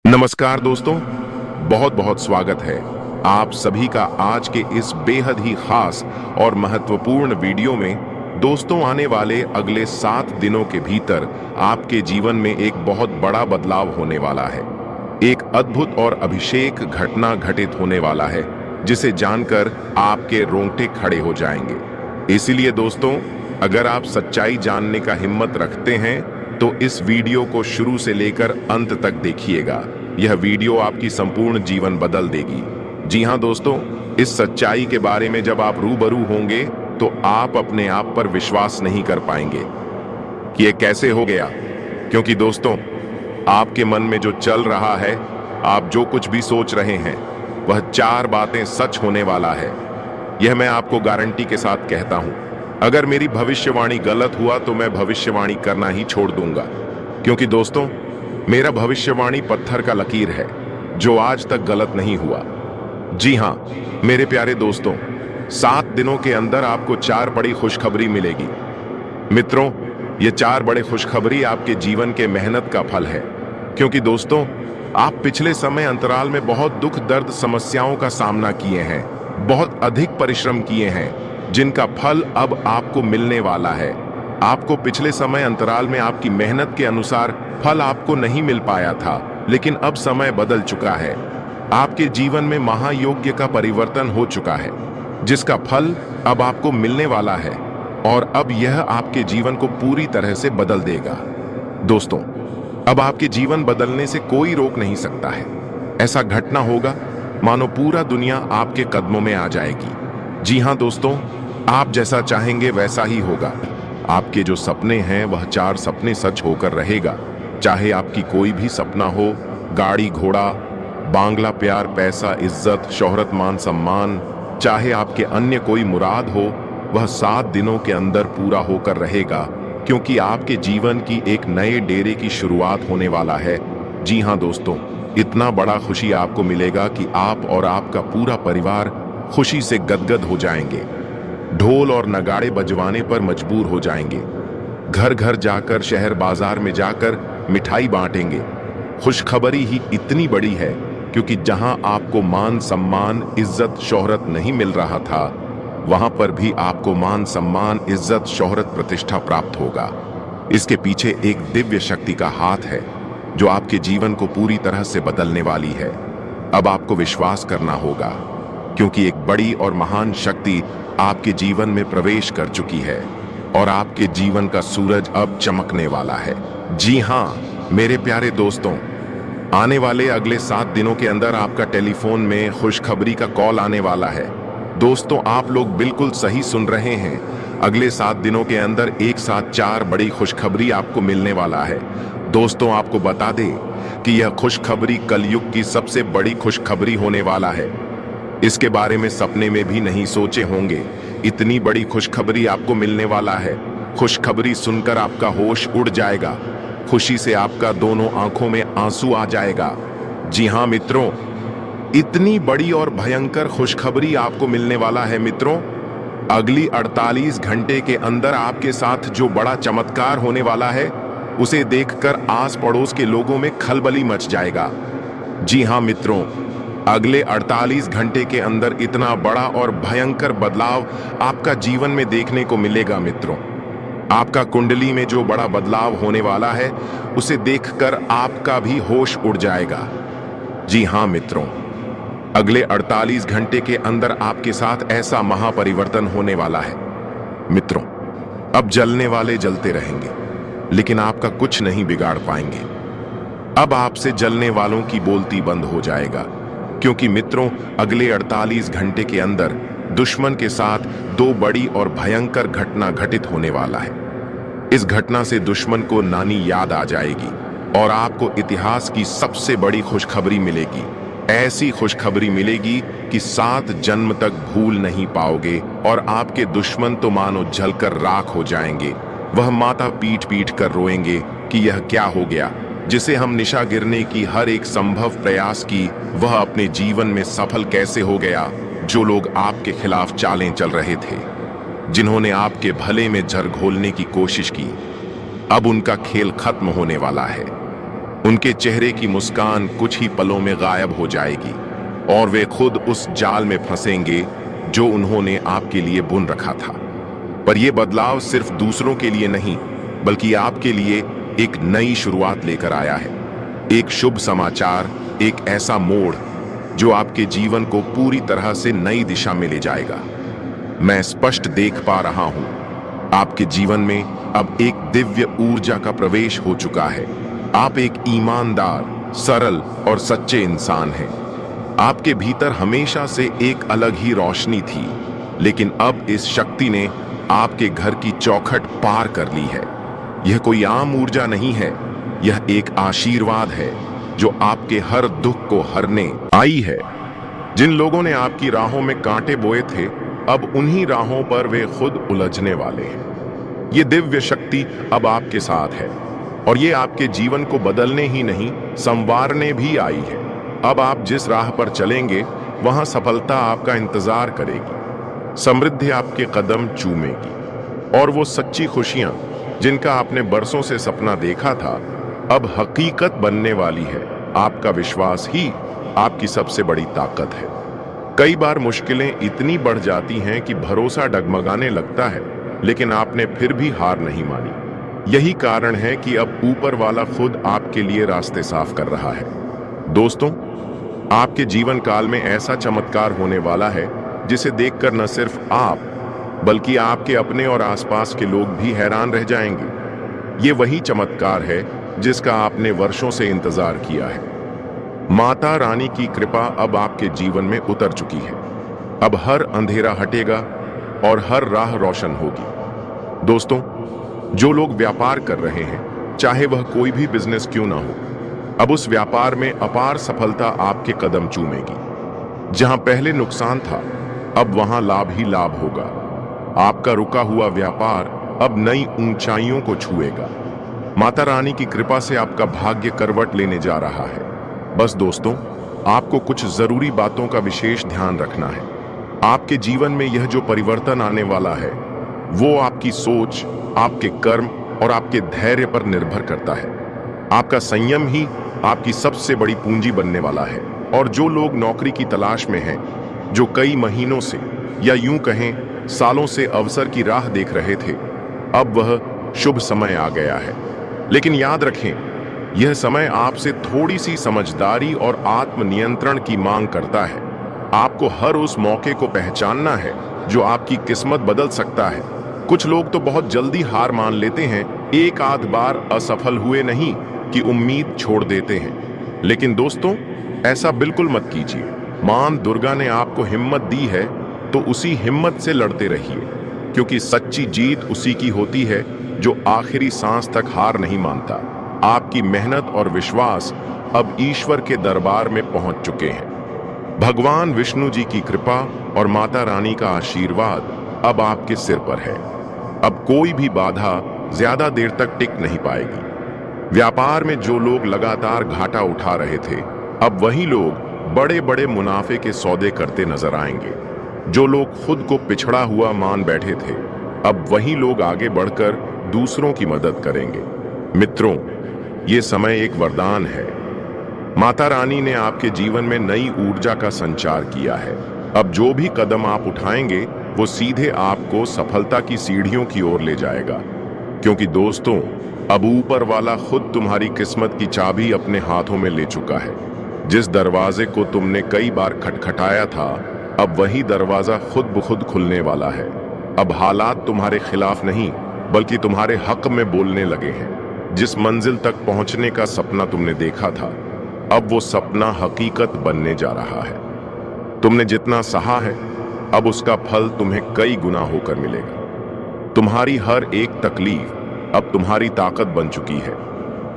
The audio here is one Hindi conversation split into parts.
नमस्कार दोस्तों, बहुत बहुत स्वागत है आप सभी का आज के इस बेहद ही खास और महत्वपूर्ण वीडियो में। दोस्तों, आने वाले अगले 7 दिनों के भीतर आपके जीवन में एक बहुत बड़ा बदलाव होने वाला है। एक अद्भुत और अभिषेक घटना घटित होने वाला है जिसे जानकर आपके रोंगटे खड़े हो जाएंगे। इसीलिए दोस्तों, अगर आप सच्चाई जानने का हिम्मत रखते हैं तो इस वीडियो को शुरू से लेकर अंत तक देखिएगा। यह वीडियो आपकी संपूर्ण जीवन बदल देगी। जी हां दोस्तों, इस सच्चाई के बारे में जब आप रूबरू होंगे तो आप अपने आप पर विश्वास नहीं कर पाएंगे कि ये कैसे हो गया। क्योंकि दोस्तों, आपके मन में जो चल रहा है, आप जो कुछ भी सोच रहे हैं, वह 4 बातें सच होने वाला है। यह मैं आपको गारंटी के साथ कहता हूं। अगर मेरी भविष्यवाणी गलत हुआ तो मैं भविष्यवाणी करना ही छोड़ दूंगा। क्योंकि दोस्तों, मेरा भविष्यवाणी पत्थर का लकीर है जो आज तक गलत नहीं हुआ। जी हां मेरे प्यारे दोस्तों, 7 दिनों के अंदर आपको 4 बड़ी खुशखबरी मिलेगी। मित्रों, ये 4 बड़े खुशखबरी आपके जीवन के मेहनत का फल है। क्योंकि दोस्तों, आप पिछले समय अंतराल में बहुत दुख दर्द समस्याओं का सामना किए हैं, बहुत अधिक परिश्रम किए हैं, जिनका फल अब आपको मिलने वाला है। आपको पिछले समय अंतराल में आपकी मेहनत के अनुसार फल आपको नहीं मिल पाया था, लेकिन अब समय बदल चुका है। आपके जीवन में महायोग्य का परिवर्तन हो चुका है, जिसका फल अब आपको मिलने वाला है और अब यह आपके जीवन को पूरी तरह से बदल देगा। दोस्तों, अब आपके जीवन बदलने से कोई रोक नहीं सकता है। ऐसा घटना होगा मानो पूरा दुनिया आपके कदमों में आ जाएगी। जी हां दोस्तों, आप जैसा चाहेंगे वैसा ही होगा। आपके जो सपने हैं वह 4 सपने सच होकर रहेगा। चाहे आपकी कोई भी सपना हो, गाड़ी घोड़ा, बांग्ला, प्यार, पैसा, इज्जत, शोहरत, मान सम्मान, चाहे आपके अन्य कोई मुराद हो, वह 7 दिनों के अंदर पूरा होकर रहेगा। क्योंकि आपके जीवन की एक नए डेरे की शुरुआत होने वाला है। जी हां दोस्तों, इतना बड़ा खुशी आपको मिलेगा कि आप और आपका पूरा परिवार खुशी से गदगद हो जाएंगे। ढोल और नगाड़े बजवाने पर मजबूर हो जाएंगे। घर घर जाकर, शहर बाजार में जाकर मिठाई बांटेंगे। खुशखबरी ही इतनी बड़ी है क्योंकि जहां आपको मान सम्मान, इज्जत, शोहरत नहीं मिल रहा था, वहां पर भी आपको मान सम्मान, इज्जत, शोहरत, प्रतिष्ठा प्राप्त होगा। इसके पीछे एक दिव्य शक्ति का हाथ है जो आपके जीवन को पूरी तरह से बदलने वाली है। अब आपको विश्वास करना होगा क्योंकि एक बड़ी और महान शक्ति आपके जीवन में प्रवेश कर चुकी है और आपके जीवन का सूरज अब चमकने वाला है। जी हां मेरे प्यारे दोस्तों, आने वाले अगले 7 दिनों के अंदर आपका टेलीफोन में खुशखबरी का कॉल आने वाला है। दोस्तों, आप लोग बिल्कुल सही सुन रहे हैं। अगले 7 दिनों के अंदर एक साथ 4 बड़ी खुशखबरी आपको मिलने वाला है। दोस्तों, आपको बता दें कि यह खुशखबरी कलयुग की सबसे बड़ी खुशखबरी होने वाला है। इसके बारे में सपने में भी नहीं सोचे होंगे। इतनी बड़ी खुशखबरी आपको मिलने वाला है। खुशखबरी सुनकर आपका होश उड़ जाएगा। खुशी से आपका दोनों आंखों में आंसू आ जाएगा। जी हां मित्रों, इतनी बड़ी और भयंकर खुशखबरी आपको मिलने वाला है। मित्रों, अगली 48 घंटे के अंदर आपके साथ जो बड़ा चमत्कार होने वाला है, उसे देखकर आस पड़ोस के लोगों में खलबली मच जाएगा। जी हां मित्रों, अगले 48 घंटे के अंदर इतना बड़ा और भयंकर बदलाव आपका जीवन में देखने को मिलेगा। मित्रों, आपका कुंडली में जो बड़ा बदलाव होने वाला है, उसे देखकर आपका भी होश उड़ जाएगा। जी हां मित्रों, अगले 48 घंटे के अंदर आपके साथ ऐसा महापरिवर्तन होने वाला है। मित्रों, अब जलने वाले जलते रहेंगे, लेकिन आपका कुछ नहीं बिगाड़ पाएंगे। अब आपसे जलने वालों की बोलती बंद हो जाएगा। क्योंकि मित्रों, अगले 48 घंटे के अंदर दुश्मन के साथ 2 बड़ी और भयंकर घटना घटित होने वाला है। इस घटना से दुश्मन को नानी याद आ जाएगी और आपको इतिहास की सबसे बड़ी खुशखबरी मिलेगी। ऐसी खुशखबरी मिलेगी कि 7 जन्म तक भूल नहीं पाओगे और आपके दुश्मन तो मानो जलकर राख हो जाएंगे। वह माता पीट पीट कर रोएंगे कि यह क्या हो गया। जिसे हम निशा गिरने की हर एक संभव प्रयास की, वह अपने जीवन में सफल कैसे हो गया। जो लोग आपके खिलाफ चालें चल रहे थे, जिन्होंने आपके भले में जर घोलने की कोशिश की, अब उनका खेल खत्म होने वाला है। उनके चेहरे की मुस्कान कुछ ही पलों में गायब हो जाएगी और वे खुद उस जाल में फंसेंगे जो उन्होंने आपके लिए बुन रखा था। पर यह बदलाव सिर्फ दूसरों के लिए नहीं, बल्कि आपके लिए एक नई शुरुआत लेकर आया है। एक शुभ समाचार, एक ऐसा मोड़ जो आपके जीवन को पूरी तरह से नई दिशा में ले जाएगा। मैं स्पष्ट देख पा रहा हूं, आपके जीवन में अब एक दिव्य ऊर्जा का प्रवेश हो चुका है। आप एक ईमानदार, सरल और सच्चे इंसान हैं। आपके भीतर हमेशा से एक अलग ही रोशनी थी, लेकिन अब इस शक्ति ने आपके घर की चौखट पार कर ली है। यह कोई आम ऊर्जा नहीं है, यह एक आशीर्वाद है जो आपके हर दुख को हरने आई है। जिन लोगों ने आपकी राहों में कांटे बोए थे, अब उन्हीं राहों पर वे खुद उलझने वाले हैं। ये दिव्य शक्ति अब आपके साथ है और ये आपके जीवन को बदलने ही नहीं, संवारने भी आई है। अब आप जिस राह पर चलेंगे, वहां सफलता आपका इंतजार करेगी, समृद्धि आपके कदम चूमेगी और वो सच्ची खुशियां जिनका आपने बरसों से सपना देखा था, अब हकीकत बनने वाली है। आपका विश्वास ही आपकी सबसे बड़ी ताकत है। कई बार मुश्किलें इतनी बढ़ जाती हैं कि भरोसा डगमगाने लगता है, लेकिन आपने फिर भी हार नहीं मानी। यही कारण है कि अब ऊपर वाला खुद आपके लिए रास्ते साफ कर रहा है। दोस्तों, आपके जीवन काल में ऐसा चमत्कार होने वाला है जिसे देखकर न सिर्फ आप, बल्कि आपके अपने और आसपास के लोग भी हैरान रह जाएंगे। ये वही चमत्कार है जिसका आपने वर्षों से इंतजार किया है। माता रानी की कृपा अब आपके जीवन में उतर चुकी है। अब हर अंधेरा हटेगा और हर राह रोशन होगी। दोस्तों, जो लोग व्यापार कर रहे हैं, चाहे वह कोई भी बिजनेस क्यों ना हो, अब उस व्यापार में अपार सफलता आपके कदम चूमेगी। जहां पहले नुकसान था, अब वहां लाभ ही लाभ होगा। आपका रुका हुआ व्यापार अब नई ऊंचाइयों को छुएगा। माता रानी की कृपा से आपका भाग्य करवट लेने जा रहा है। बस दोस्तों, आपको कुछ जरूरी बातों का विशेष ध्यान रखना है। आपके जीवन में यह जो परिवर्तन आने वाला है, वो आपकी सोच, आपके कर्म और आपके धैर्य पर निर्भर करता है। आपका संयम ही आपकी सबसे बड़ी पूंजी बनने वाला है। और जो लोग नौकरी की तलाश में हैं, जो कई महीनों से या यूं कहें सालों से अवसर की राह देख रहे थे, अब वह शुभ समय आ गया है। लेकिन याद रखें, यह समय आपसे थोड़ी सी समझदारी और आत्मनियंत्रण की मांग करता है। आपको हर उस मौके को पहचानना है जो आपकी किस्मत बदल सकता है। कुछ लोग तो बहुत जल्दी हार मान लेते हैं, एक आध बार असफल हुए नहीं कि उम्मीद छोड़ देते हैं। लेकिन दोस्तों, ऐसा बिल्कुल मत कीजिए। मां दुर्गा ने आपको हिम्मत दी है, तो उसी हिम्मत से लड़ते रहिए, क्योंकि सच्ची जीत उसी की होती है जो आखिरी सांस तक हार नहीं मानता। आपकी मेहनत और विश्वास अब ईश्वर के दरबार में पहुंच चुके हैं। भगवान विष्णु जी की कृपा और माता रानी का आशीर्वाद अब आपके सिर पर है। अब कोई भी बाधा ज्यादा देर तक टिक नहीं पाएगी। व्यापार में जो लोग लगातार घाटा उठा रहे थे, अब वही लोग बड़े बड़े मुनाफे के सौदे करते नजर आएंगे। जो लोग खुद को पिछड़ा हुआ मान बैठे थे, अब वही लोग आगे बढ़कर दूसरों की मदद करेंगे। मित्रों, ये समय एक वरदान है। माता रानी ने आपके जीवन में नई ऊर्जा का संचार किया है। अब जो भी कदम आप उठाएंगे, वो सीधे आपको सफलता की सीढ़ियों की ओर ले जाएगा। क्योंकि दोस्तों, अब ऊपर वाला खुद तुम्हारी किस्मत की चाबी अपने हाथों में ले चुका है। जिस दरवाजे को तुमने कई बार खटखटाया था, अब वही दरवाजा खुद ब खुद खुलने वाला है। अब हालात तुम्हारे खिलाफ नहीं, बल्कि तुम्हारे हक में बोलने लगे हैं। जिस मंजिल तक पहुंचने का सपना तुमने देखा था, अब वो सपना हकीकत बनने जा रहा है। तुमने जितना सहा है, अब उसका फल तुम्हें कई गुना होकर मिलेगा। तुम्हारी हर एक तकलीफ अब तुम्हारी ताकत बन चुकी है।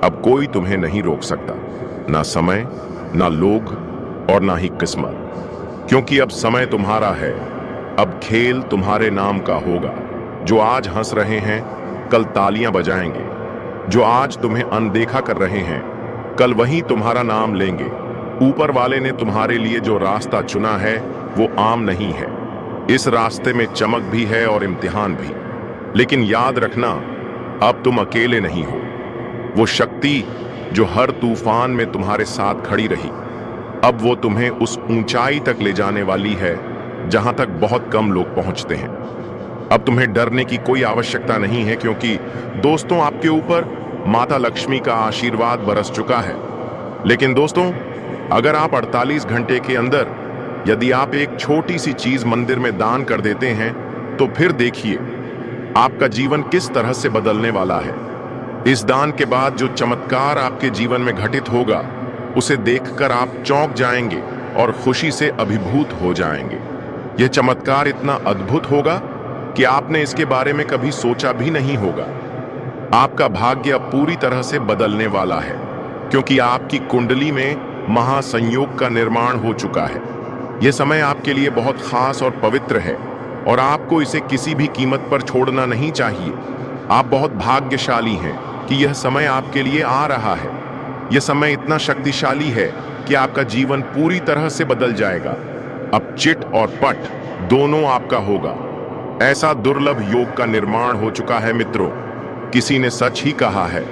अब कोई तुम्हें नहीं रोक सकता, ना समय, ना लोग और ना ही किस्मत। क्योंकि अब समय तुम्हारा है। अब खेल तुम्हारे नाम का होगा। जो आज हंस रहे हैं, कल तालियां बजाएंगे। जो आज तुम्हें अनदेखा कर रहे हैं, कल वही तुम्हारा नाम लेंगे। ऊपर वाले ने तुम्हारे लिए जो रास्ता चुना है, वो आम नहीं है। इस रास्ते में चमक भी है और इम्तिहान भी। लेकिन याद रखना, अब तुम अकेले नहीं हो। वो शक्ति जो हर तूफान में तुम्हारे साथ खड़ी रही, अब वो तुम्हें उस ऊंचाई तक ले जाने वाली है जहां तक बहुत कम लोग पहुंचते हैं। अब तुम्हें डरने की कोई आवश्यकता नहीं है, क्योंकि दोस्तों आपके ऊपर माता लक्ष्मी का आशीर्वाद बरस चुका है। लेकिन दोस्तों, अगर आप 48 घंटे के अंदर यदि आप एक छोटी सी चीज मंदिर में दान कर देते हैं, तो फिर देखिए आपका जीवन किस तरह से बदलने वाला है। इस दान के बाद जो चमत्कार आपके जीवन में घटित होगा, उसे देखकर आप चौंक जाएंगे और खुशी से अभिभूत हो जाएंगे। यह चमत्कार इतना अद्भुत होगा कि आपने इसके बारे में कभी सोचा भी नहीं होगा। आपका भाग्य अब पूरी तरह से बदलने वाला है, क्योंकि आपकी कुंडली में महासंयोग का निर्माण हो चुका है। यह समय आपके लिए बहुत खास और पवित्र है और आपको इसे किसी भी कीमत पर छोड़ना नहीं चाहिए। आप बहुत भाग्यशाली हैं कि यह समय आपके लिए आ रहा है। यह समय इतना शक्तिशाली है कि आपका जीवन पूरी तरह से बदल जाएगा। अब चिट और पट दोनों आपका होगा। ऐसा दुर्लभ योग का निर्माण हो चुका है मित्रों। किसी ने सच ही कहा है,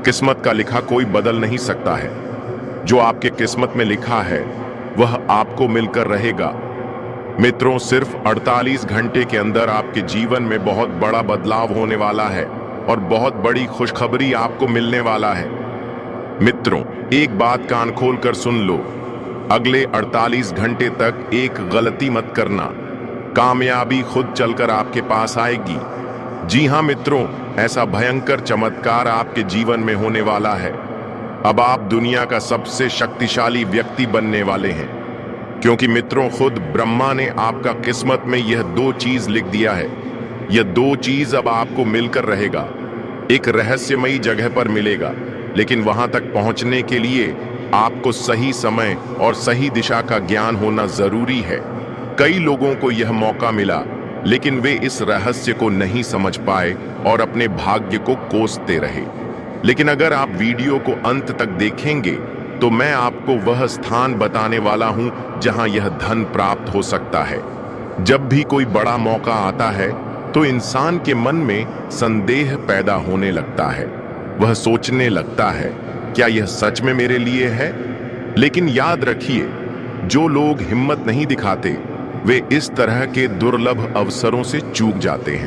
किस्मत का लिखा कोई बदल नहीं सकता है। जो आपके किस्मत में लिखा है वह आपको मिलकर रहेगा। मित्रों, सिर्फ 48 घंटे के अंदर आपके जीवन में बहुत बड़ा बदलाव होने वाला है और बहुत बड़ी खुशखबरी आपको मिलने वाला है। मित्रों, एक बात कान खोलकर सुन लो, अगले 48 घंटे तक एक गलती मत करना। कामयाबी खुद चलकर आपके पास आएगी। जी हां मित्रों, ऐसा भयंकर चमत्कार आपके जीवन में होने वाला है। अब आप दुनिया का सबसे शक्तिशाली व्यक्ति बनने वाले हैं, क्योंकि मित्रों खुद ब्रह्मा ने आपका किस्मत में यह 2 चीज लिख दिया है। यह 2 चीज अब आपको मिलकर रहेगा। एक रहस्यमयी जगह पर मिलेगा, लेकिन वहां तक पहुंचने के लिए आपको सही समय और सही दिशा का ज्ञान होना जरूरी है। कई लोगों को यह मौका मिला, लेकिन वे इस रहस्य को नहीं समझ पाए और अपने भाग्य को कोसते रहे। लेकिन अगर आप वीडियो को अंत तक देखेंगे तो मैं आपको वह स्थान बताने वाला हूं जहां यह धन प्राप्त हो सकता है। जब भी कोई बड़ा मौका आता है तो इंसान के मन में संदेह पैदा होने लगता है। वह सोचने लगता है, क्या यह सच में मेरे लिए है? लेकिन याद रखिए, जो लोग हिम्मत नहीं दिखाते वे इस तरह के दुर्लभ अवसरों से चूक जाते हैं।